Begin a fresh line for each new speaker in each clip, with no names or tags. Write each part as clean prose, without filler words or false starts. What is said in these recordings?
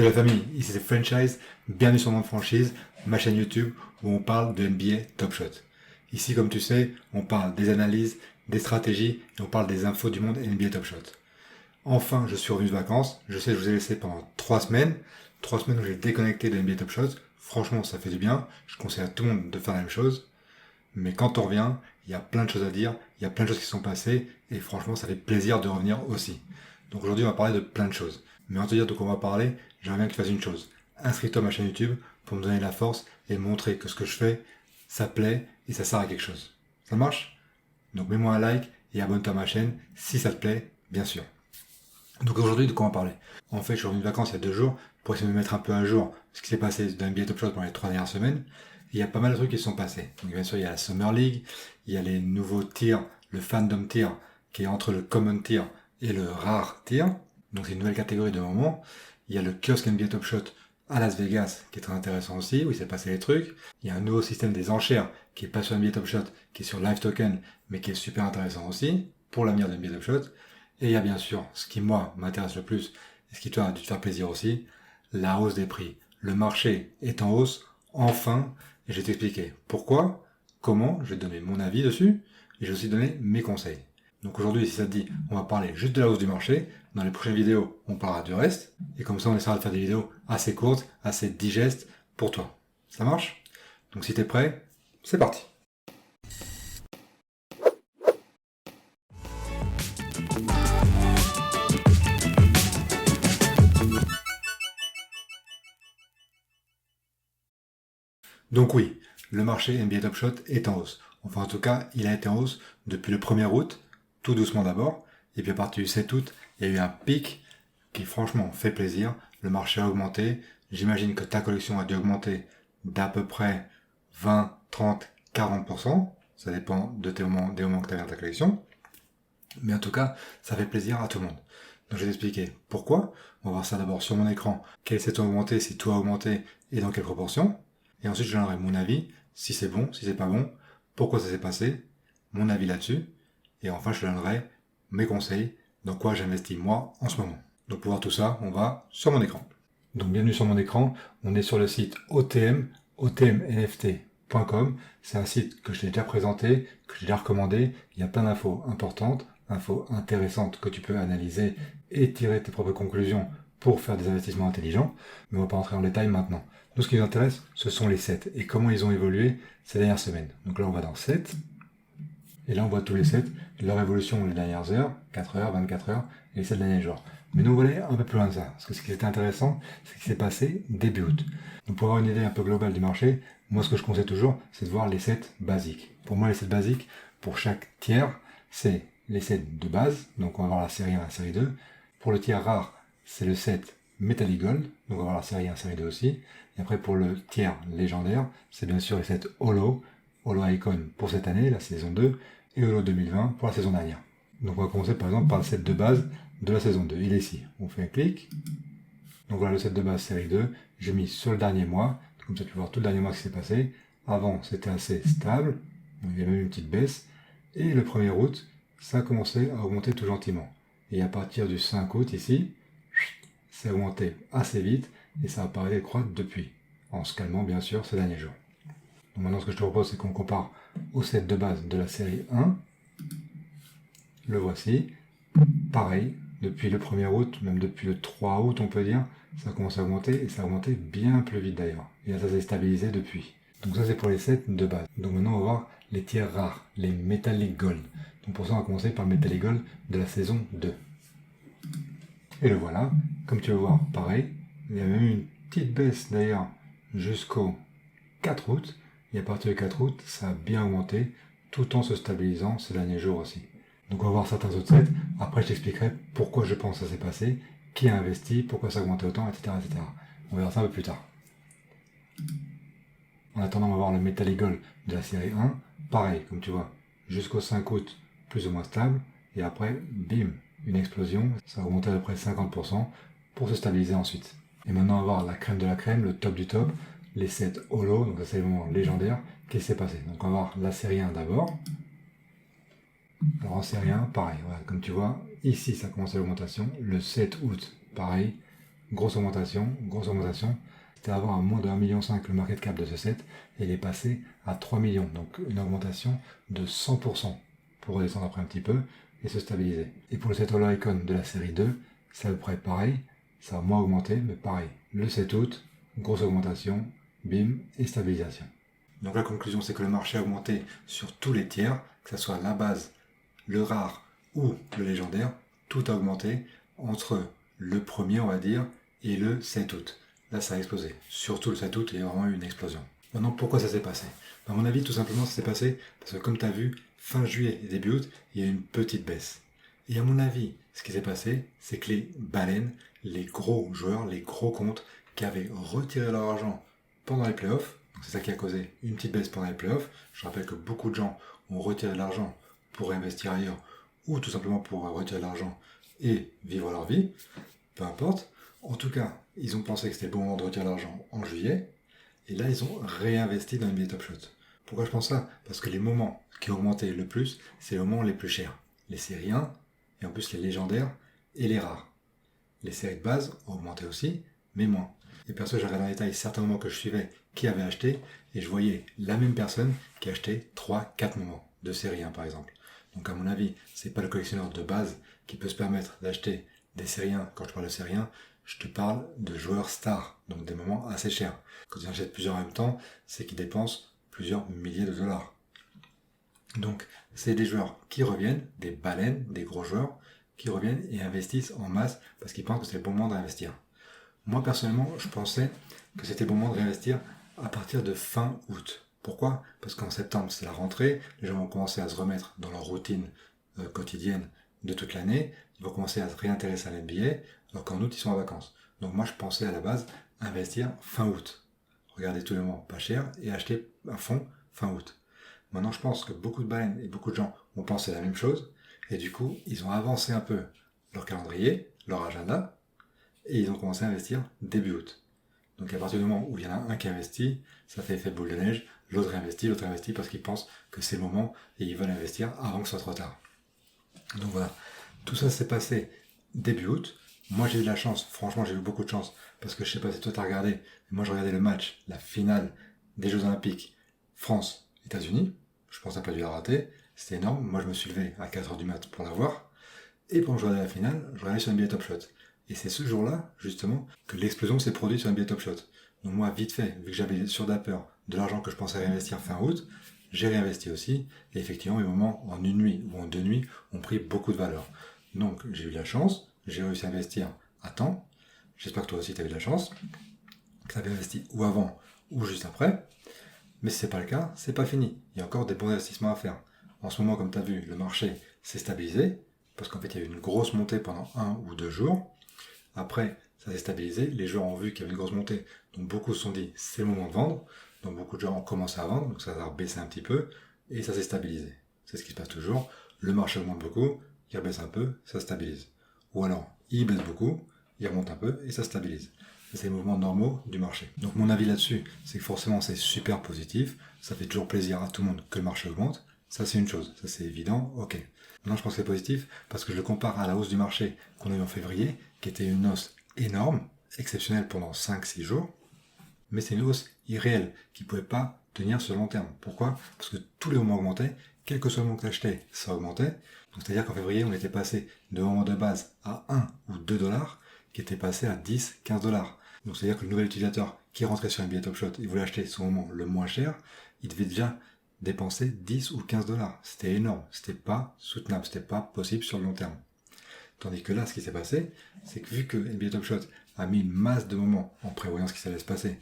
Salut la famille, ici c'est Franchise, bienvenue sur mon franchise, ma chaîne YouTube où on parle de NBA Top Shot. Ici, comme tu sais, on parle des analyses, des stratégies et on parle des infos du monde NBA Top Shot. Enfin, je suis revenu de vacances, je sais que je vous ai laissé pendant 3 semaines, 3 semaines où j'ai déconnecté de NBA Top Shot. Franchement, ça fait du bien, je conseille à tout le monde de faire la même chose. Mais quand on revient, il y a plein de choses à dire, il y a plein de choses qui sont passées et franchement, ça fait plaisir de revenir aussi. Donc aujourd'hui, on va parler de plein de choses. Mais avant de te dire de quoi on va parler, j'aimerais bien que tu fasses une chose. Inscris-toi à ma chaîne YouTube pour me donner la force et montrer que ce que je fais, ça plaît et ça sert à quelque chose. Ça marche? Donc mets-moi un like et abonne-toi à ma chaîne si ça te plaît, bien sûr. Donc aujourd'hui, de quoi on va parler? En fait, je suis revenu de vacances il y a 2 jours pour essayer de me mettre un peu à jour ce qui s'est passé dans NBA Top Shot pendant les 3 dernières semaines. Il y a pas mal de trucs qui se sont passés. Donc bien sûr, il y a la Summer League, il y a les nouveaux tiers, le Fandom Tier, qui est entre le Common Tier et le Rare Tier. Donc c'est une nouvelle catégorie de moment. Il y a le kiosque NBA Top Shot à Las Vegas, qui est très intéressant aussi, où il s'est passé des trucs. Il y a un nouveau système des enchères, qui est pas sur NBA Top Shot, qui est sur Live Token, mais qui est super intéressant aussi, pour l'avenir de NBA Top Shot. Et il y a bien sûr, ce qui moi m'intéresse le plus, et ce qui toi a dû te faire plaisir aussi, la hausse des prix. Le marché est en hausse, enfin, et je vais t'expliquer pourquoi, comment, je vais te donner mon avis dessus, et je vais aussi donner mes conseils. Donc aujourd'hui, si ça te dit, on va parler juste de la hausse du marché. Dans les prochaines vidéos, on parlera du reste, et comme ça on essaiera de faire des vidéos assez courtes, assez digestes pour toi. Ça marche? Donc si t'es prêt, c'est parti. Donc oui, le marché NBA Top Shot est en hausse. Enfin en tout cas, il a été en hausse depuis le 1er août, tout doucement d'abord, et puis à partir du 7 août, il y a eu un pic qui franchement fait plaisir. Le marché a augmenté. J'imagine que ta collection a dû augmenter d'à peu près 20, 30, 40%. Ça dépend de des moments que tu as dans ta collection. Mais en tout cas, ça fait plaisir à tout le monde. Donc je vais t'expliquer pourquoi. On va voir ça d'abord sur mon écran. Quel s'est augmenté, si tout a augmenté et dans quelle proportion. Et ensuite, je donnerai mon avis, si c'est bon, si c'est pas bon, pourquoi ça s'est passé, mon avis là-dessus. Et enfin, je te donnerai mes conseils, dans quoi j'investis moi en ce moment. Donc pour voir tout ça, on va sur mon écran. Donc bienvenue sur mon écran, on est sur le site otmnft.com. C'est un site que je t'ai déjà présenté, que j'ai déjà recommandé. Il y a plein d'infos importantes, infos intéressantes que tu peux analyser et tirer tes propres conclusions pour faire des investissements intelligents. Mais on va pas rentrer en détail maintenant. Nous, ce qui nous intéresse, ce sont les sets et comment ils ont évolué ces dernières semaines. Donc là, on va dans 7. Et là, on voit tous les sets, leur évolution les dernières heures, 4 heures, 24 heures, et les 7 derniers jours. Mais nous, on va aller un peu plus loin que ça. Parce que ce qui était intéressant, c'est ce qui s'est passé début août. Donc pour avoir une idée un peu globale du marché, moi, ce que je conseille toujours, c'est de voir les sets basiques. Pour moi, les sets basiques, pour chaque tiers, c'est les sets de base. Donc on va voir la série 1, la série 2. Pour le tiers rare, c'est le set Metallic Gold. Donc on va voir la série 1, la série 2 aussi. Et après, pour le tiers légendaire, c'est bien sûr les sets Holo, Holo Icon pour cette année, la saison 2, et Holo 2020 pour la saison dernière. Donc on va commencer par exemple par le set de base de la saison 2. Il est ici. On fait un clic. Donc voilà le set de base série 2. J'ai mis sur le dernier mois. Comme ça tu peux voir tout le dernier mois ce qui s'est passé. Avant c'était assez stable. Il y a même une petite baisse. Et le 1er août, ça a commencé à augmenter tout gentiment. Et à partir du 5 août ici, ça a augmenté assez vite. Et ça a paru décroître depuis. En se calmant bien sûr ces derniers jours. Donc maintenant ce que je te propose c'est qu'on compare au set de base de la série 1. Le voici. Pareil, depuis le 1er août, même depuis le 3 août on peut dire, ça a commencé à augmenter et ça a augmenté bien plus vite d'ailleurs. Et là ça s'est stabilisé depuis. Donc ça c'est pour les sets de base. Donc maintenant on va voir les tiers rares, les Metallic Gold. Donc pour ça on va commencer par le Metallic Gold de la saison 2. Et le voilà, comme tu vas voir, pareil, il y a même eu une petite baisse d'ailleurs jusqu'au 4 août. Et à partir du 4 août, ça a bien augmenté, tout en se stabilisant ces derniers jours aussi. Donc on va voir certains autres sets. Après je t'expliquerai pourquoi je pense que ça s'est passé, qui a investi, pourquoi ça a augmenté autant, etc., etc. On verra ça un peu plus tard. En attendant, on va voir le Metallic Gold de la série 1. Pareil, comme tu vois, jusqu'au 5 août, plus ou moins stable. Et après, bim, une explosion. Ça a augmenté à peu près 50% pour se stabiliser ensuite. Et maintenant, on va voir la crème de la crème, le top du top. Les sets Holo, donc ça c'est le moment légendaire. Qu'est-ce qui s'est passé? Donc on va voir la série 1 d'abord. Alors en série 1, pareil, voilà, comme tu vois, ici ça commence à l'augmentation. Le 7 août, pareil, grosse augmentation. C'était avant à moins de 1,5 million le market cap de ce set, et il est passé à 3 millions, donc une augmentation de 100% pour redescendre après un petit peu et se stabiliser. Et pour le set All Icon de la série 2, c'est à peu près pareil, ça a moins augmenté, mais pareil. Le 7 août, grosse augmentation, bim, et stabilisation. Donc la conclusion, c'est que le marché a augmenté sur tous les tiers, que ce soit la base, le rare ou le légendaire, tout a augmenté entre le premier, on va dire, et le 7 août. Là, ça a explosé. Surtout le 7 août, il y a vraiment eu une explosion. Maintenant, pourquoi ça s'est passé? À mon avis, tout simplement, ça s'est passé parce que, comme tu as vu, fin juillet et début août, il y a eu une petite baisse. Et à mon avis, ce qui s'est passé, c'est que les baleines, les gros joueurs, les gros comptes qui avaient retiré leur argent pendant les playoffs, c'est ça qui a causé une petite baisse pendant les playoffs. Je rappelle que beaucoup de gens ont retiré de l'argent pour investir ailleurs ou tout simplement pour retirer de l'argent et vivre leur vie, peu importe. En tout cas, ils ont pensé que c'était le bon moment de retirer l'argent en juillet, et là, ils ont réinvesti dans NBA Top Shot. Pourquoi je pense ça? Parce que les moments qui ont augmenté le plus, c'est les moments les plus chers. Les séries 1, et en plus les légendaires et les rares. Les séries de base ont augmenté aussi, mais moins. Et perso, j'ai regardé en détail certains moments que je suivais qui avaient acheté, et je voyais la même personne qui achetait 3-4 moments de série 1 par exemple. Donc à mon avis, c'est pas le collectionneur de base qui peut se permettre d'acheter des séries 1. Quand je parle de série 1, je te parle de joueurs stars, donc des moments assez chers. Quand ils en achètent plusieurs en même temps, c'est qu'ils dépensent plusieurs milliers de dollars. Donc c'est des joueurs qui reviennent, des baleines, des gros joueurs, qui reviennent et investissent en masse parce qu'ils pensent que c'est le bon moment d'investir. Moi personnellement, je pensais que c'était le bon moment de réinvestir à partir de fin août. Pourquoi? Parce qu'en septembre, c'est la rentrée, les gens vont commencer à se remettre dans leur routine quotidienne de toute l'année, ils vont commencer à se réintéresser à l'NBA, alors qu'en août, ils sont en vacances. Donc moi, je pensais à la base investir fin août. Regarder tous les moments pas cher et acheter à fond fin août. Maintenant, je pense que beaucoup de baleines et beaucoup de gens ont pensé la même chose, et du coup, ils ont avancé un peu leur calendrier, leur agenda, et ils ont commencé à investir début août. Donc à partir du moment où il y en a un qui investit, ça fait effet boule de neige, l'autre investit parce qu'il pense que c'est le moment et ils veulent investir avant que ce soit trop tard. Donc voilà, tout ça s'est passé début août. Moi j'ai eu de la chance, franchement j'ai eu beaucoup de chance, parce que je sais pas si toi t'as regardé, mais moi je regardais le match, la finale des Jeux Olympiques France-États-Unis. Je pense que t'as pas dû la rater, c'était énorme. Moi je me suis levé à 4h du mat pour la voir, et pendant que je regardais la finale, je regardais sur NBA Top Shot. Et c'est ce jour-là, justement, que l'explosion s'est produite sur NBA Top Shot. Donc moi, vite fait, vu que j'avais sur Dapper de l'argent que je pensais réinvestir fin août, j'ai réinvesti aussi. Et effectivement, les moments en une nuit ou en 2 nuits ont pris beaucoup de valeur. Donc j'ai eu de la chance, j'ai réussi à investir à temps. J'espère que toi aussi tu avais de la chance, que tu avais investi ou avant ou juste après. Mais si c'est pas le cas, c'est pas fini. Il y a encore des bons investissements à faire. En ce moment, comme tu as vu, le marché s'est stabilisé, parce qu'en fait, il y a eu une grosse montée pendant 1 ou 2 jours. Après, ça s'est stabilisé, les joueurs ont vu qu'il y avait une grosse montée, donc beaucoup se sont dit c'est le moment de vendre, donc beaucoup de joueurs ont commencé à vendre, donc ça a baissé un petit peu, et ça s'est stabilisé. C'est ce qui se passe toujours, le marché augmente beaucoup, il rebaisse un peu, ça stabilise. Ou alors, il baisse beaucoup, il remonte un peu, et ça stabilise. C'est les mouvements normaux du marché. Donc mon avis là-dessus, c'est que forcément c'est super positif, ça fait toujours plaisir à tout le monde que le marché augmente, ça c'est une chose, ça c'est évident, ok. Maintenant je pense que c'est positif parce que je le compare à la hausse du marché qu'on a eu en février, qui était une hausse énorme, exceptionnelle pendant 5-6 jours, mais c'est une hausse irréelle, qui ne pouvait pas tenir sur le long terme. Pourquoi? Parce que tous les moments augmentaient, quel que soit le moment que tu achetais, ça augmentait. Donc c'est-à-dire qu'en février, on était passé de moment de base à 1 ou 2 dollars, qui était passé à 10, 15 dollars. Donc c'est-à-dire que le nouvel utilisateur qui rentrait sur NBA Top Shot, il voulait acheter son moment le moins cher, il devait déjà dépenser 10 ou 15 dollars. C'était énorme, c'était pas soutenable, c'était pas possible sur le long terme. Tandis que là, ce qui s'est passé, c'est que vu que NBA Top Shot a mis une masse de moments en prévoyant ce qui s'allait se passer,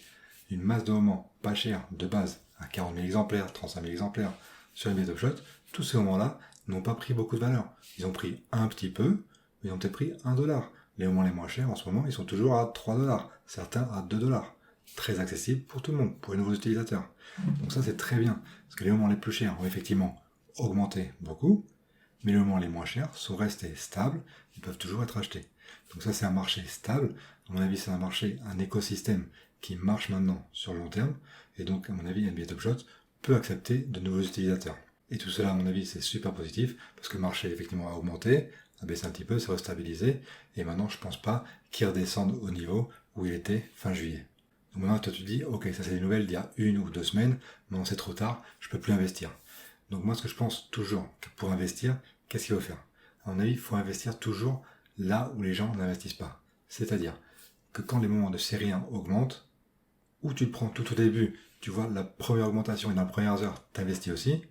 une masse de moments pas chers de base à 40 000 exemplaires, 35 000 exemplaires sur NBA Top Shot, tous ces moments-là n'ont pas pris beaucoup de valeur. Ils ont pris un petit peu, mais ils ont peut-être pris 1 dollar. Les moments les moins chers en ce moment, ils sont toujours à 3 dollars, certains à 2 dollars. Très accessible pour tout le monde, pour les nouveaux utilisateurs. Donc ça c'est très bien, parce que les moments les plus chers ont effectivement augmenté beaucoup, mais les moments les moins chers sont restés stables, ils peuvent toujours être achetés. Donc ça c'est un marché stable, à mon avis c'est un marché, un écosystème qui marche maintenant sur le long terme, et donc à mon avis NBA Top Shot peut accepter de nouveaux utilisateurs. Et tout cela à mon avis c'est super positif, parce que le marché effectivement a augmenté, a baissé un petit peu, s'est restabilisé, et maintenant je pense pas qu'il redescende au niveau où il était fin juillet. Donc maintenant toi tu te dis, ok, ça c'est des nouvelles d'il y a 1 ou 2 semaines, maintenant c'est trop tard, je peux plus investir. Donc moi ce que je pense toujours, que pour investir, qu'est-ce qu'il faut faire? À mon avis, il faut investir toujours là où les gens n'investissent pas. C'est-à-dire que quand les moments de série 1 augmentent, ou tu le prends tout au début, tu vois la première augmentation et dans les premières heures, tu investis aussi,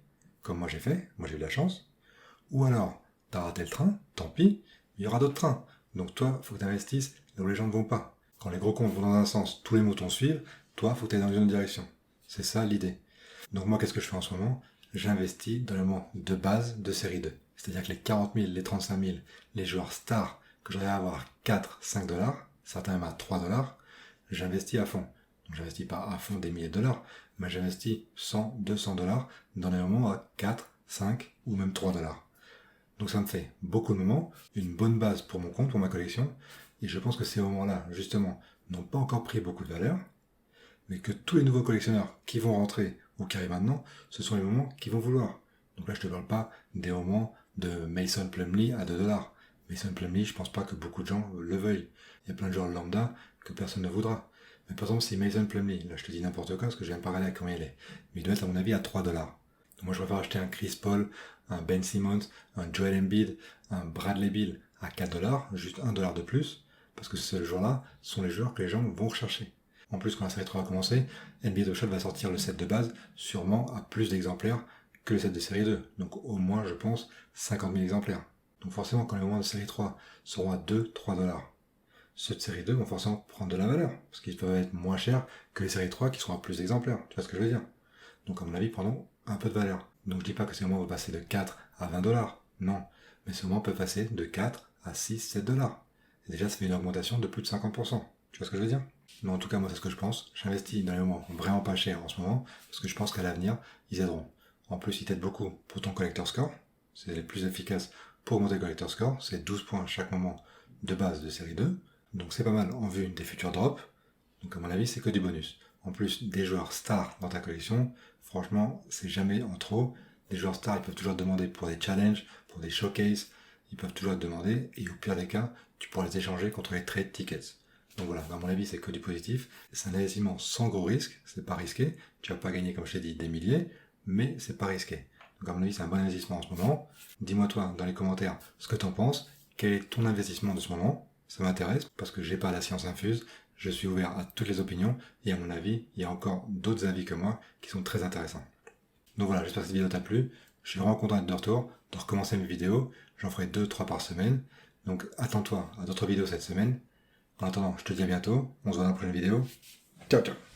comme moi j'ai fait, moi j'ai eu de la chance, ou alors, t'as raté le train, tant pis, il y aura d'autres trains. Donc toi, il faut que tu investisses là où les gens ne vont pas. Quand les gros comptes vont dans un sens, tous les moutons suivent, toi, il faut que tu ailles dans une autre direction. C'est ça l'idée. Donc moi, qu'est-ce que je fais en ce moment? J'investis dans le moment de base de série 2. C'est-à-dire que les 40 000, les 35 000, les joueurs stars que j'aurais à avoir 4, 5 dollars, certains même à 3 dollars, j'investis à fond. Donc j'investis pas à fond des milliers de dollars, mais j'investis 100, 200 dollars dans les moments à 4, 5 ou même 3 dollars. Donc ça me fait beaucoup de moments, une bonne base pour mon compte, pour ma collection, et je pense que ces moments-là, justement, n'ont pas encore pris beaucoup de valeur, mais que tous les nouveaux collectionneurs qui vont rentrer ou qui arrivent maintenant, ce sont les moments qu'ils vont vouloir. Donc là, je te parle pas des moments de Mason Plumlee à 2 dollars. Mason Plumlee, je pense pas que beaucoup de gens le veuillent. Il y a plein de joueurs lambda que personne ne voudra. Mais par exemple, si Mason Plumlee, là je te dis n'importe quoi parce que je viens pas regarder à combien il est, mais il doit être à mon avis à 3 dollars. Donc moi je préfère acheter un Chris Paul, un Ben Simmons, un Joel Embiid, un Bradley Beal à 4 dollars, juste 1 dollar de plus, parce que ces joueurs-là sont les joueurs que les gens vont rechercher. En plus, quand la série 3 va commencer, NBA Top Shot va sortir le set de base, sûrement à plus d'exemplaires que le set de série 2. Donc au moins, je pense, 50 000 exemplaires. Donc forcément, quand les moments de série 3 seront à 2-3 dollars, ceux de série 2 vont forcément prendre de la valeur, parce qu'ils peuvent être moins chers que les séries 3 qui seront à plus d'exemplaires. Tu vois ce que je veux dire? Donc à mon avis, ils prendront un peu de valeur. Donc je dis pas que ces moments vont passer de 4 à 20 dollars. Non. Mais ces moments peuvent passer de 4 à 6, 7 dollars. Et déjà, ça fait une augmentation de plus de 50%. Tu vois ce que je veux dire? Mais en tout cas, moi, c'est ce que je pense. J'investis dans les moments vraiment pas chers en ce moment, parce que je pense qu'à l'avenir, ils aideront. En plus, ils t'aident beaucoup pour ton collector score. C'est les plus efficaces pour monter le collector score. C'est 12 points à chaque moment de base de série 2. Donc c'est pas mal en vue des futurs drops. Donc à mon avis, c'est que du bonus. En plus, des joueurs stars dans ta collection, franchement, c'est jamais en trop. Les joueurs stars, ils peuvent toujours te demander pour des challenges, pour des showcases. Ils peuvent toujours te demander, et au pire des cas, tu pourras les échanger contre les trade tickets. Donc voilà, à mon avis, c'est que du positif. C'est un investissement sans gros risque, c'est pas risqué. Tu vas pas gagner, comme je t'ai dit, des milliers, mais c'est pas risqué. Donc à mon avis, c'est un bon investissement en ce moment. Dis-moi toi, dans les commentaires, ce que t'en penses. Quel est ton investissement de ce moment? Ça m'intéresse, parce que j'ai pas la science infuse. Je suis ouvert à toutes les opinions, et à mon avis, il y a encore d'autres avis que moi qui sont très intéressants. Donc voilà, j'espère que cette vidéo t'a plu. Je suis vraiment content d'être de retour, de recommencer mes vidéos. J'en ferai 2-3 par semaine. Donc attends-toi à d'autres vidéos cette semaine. En attendant, je te dis à bientôt. On se voit dans la prochaine vidéo. Ciao, ciao.